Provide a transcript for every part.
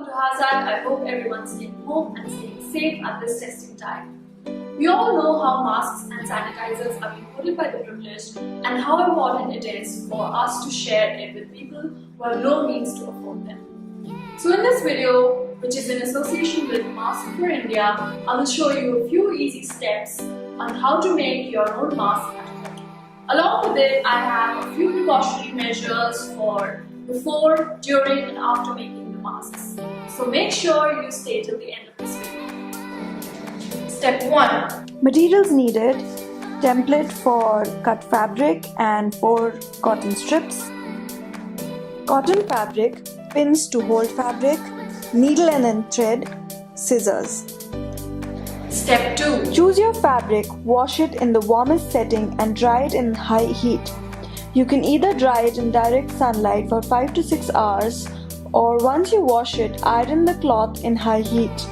to Hazard. I hope everyone's staying home and staying safe at this testing time. We all know how masks and sanitizers are being hoarded by the privileged and how important it is for us to share it with people who have no means to afford them. So in this video, which is in association with Mask for India, I will show you a few easy steps on how to make your own mask at home. Along with it, I have a few precautionary measures for before, during and after making the masks. So make sure you stay till the end of this video. Step 1. Materials needed: template for cut fabric and 4 cotton strips, cotton fabric, pins to hold fabric, needle and then thread, scissors. Step 2. Choose your fabric, wash it in the warmest setting and dry it in high heat. You can either dry it in direct sunlight for 5 to 6 hours, or once you wash it, iron the cloth in high heat.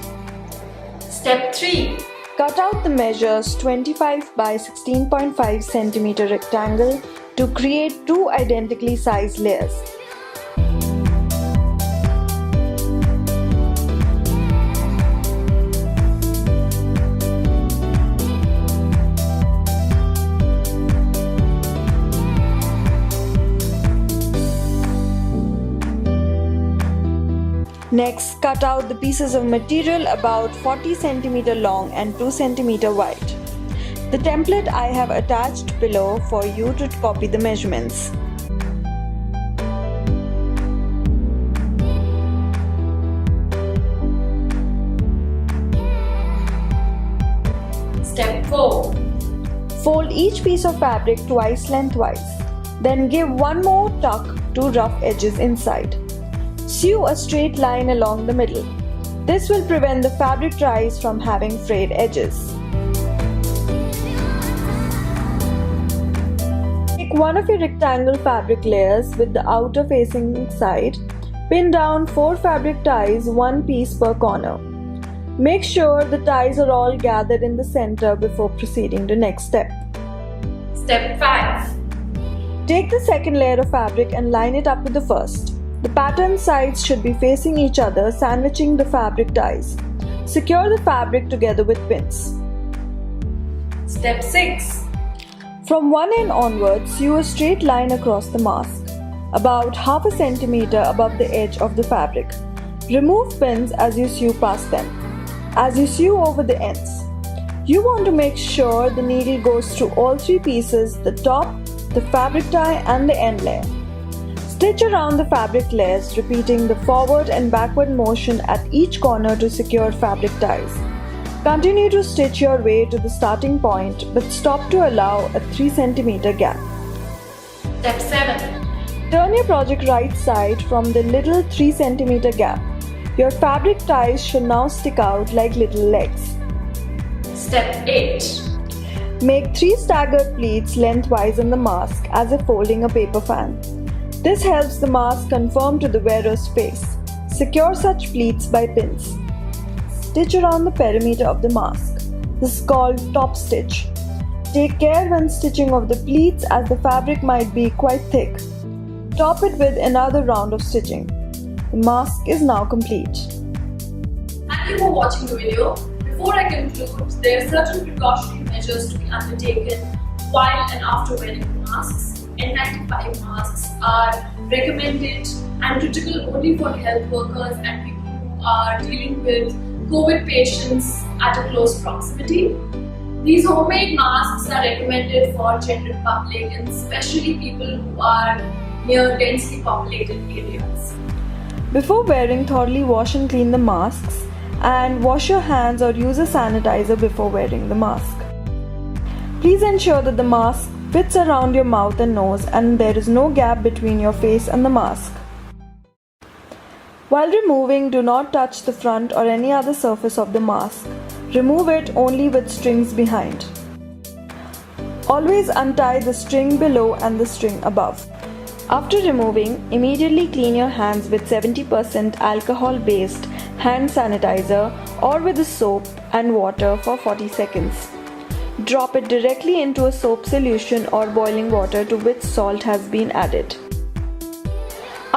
Step 3. Cut out the measures 25 by 16.5 cm rectangle to create 2 identically sized layers. Next, cut out the pieces of material about 40 cm long and 2 cm wide. The template I have attached below for you to copy the measurements. Step 4. Fold each piece of fabric twice lengthwise. Then give one more tuck to rough edges inside. Sew a straight line along the middle. This will prevent the fabric ties from having frayed edges. Take one of your rectangle fabric layers with the outer facing side. Pin down 4 fabric ties, 1 piece per corner. Make sure the ties are all gathered in the center before proceeding to next step. Step 5. Take the second layer of fabric and line it up with the first. The pattern sides should be facing each other, sandwiching the fabric ties. Secure the fabric together with pins. Step 6. From one end onwards, sew a straight line across the mask, about half a centimeter above the edge of the fabric. Remove pins as you sew past them. As you sew over the ends, you want to make sure the needle goes through all 3 pieces: the top, the fabric tie and the end layer. Stitch around the fabric layers, repeating the forward and backward motion at each corner to secure fabric ties. Continue to stitch your way to the starting point, but stop to allow a 3 cm gap. Step 7. Turn your project right side from the little 3 cm gap. Your fabric ties should now stick out like little legs. Step 8. Make 3 staggered pleats lengthwise on the mask as if folding a paper fan. This helps the mask conform to the wearer's face. Secure such pleats by pins. Stitch around the perimeter of the mask. This is called top stitch. Take care when stitching of the pleats as the fabric might be quite thick. Top it with another round of stitching. The mask is now complete. Thank you for watching the video. Before I conclude, there are certain precautionary measures to be undertaken while and after wearing the masks. N95 masks are recommended and critical only for health workers and people who are dealing with COVID patients at a close proximity. These homemade masks are recommended for general public and especially people who are near densely populated areas. Before wearing, thoroughly wash and clean the masks and wash your hands or use a sanitizer before wearing the mask. Please ensure that the mask fits around your mouth and nose and there is no gap between your face and the mask. While removing, do not touch the front or any other surface of the mask. Remove it only with strings behind. Always untie the string below and the string above. After removing, immediately clean your hands with 70% alcohol-based hand sanitizer or with a soap and water for 40 seconds. Drop it directly into a soap solution or boiling water to which salt has been added.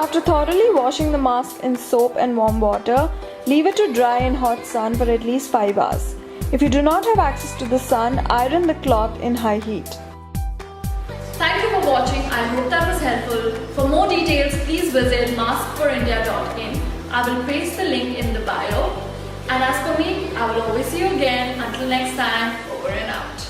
After thoroughly washing the mask in soap and warm water, leave it to dry in hot sun for at least 5 hours. If you do not have access to the sun, iron the cloth in high heat. Thank you for watching. I hope that was helpful. For more details, please visit maskforindia.in. I will paste the link in the bio. And as for me, I will always see you again. Until next time, over and out.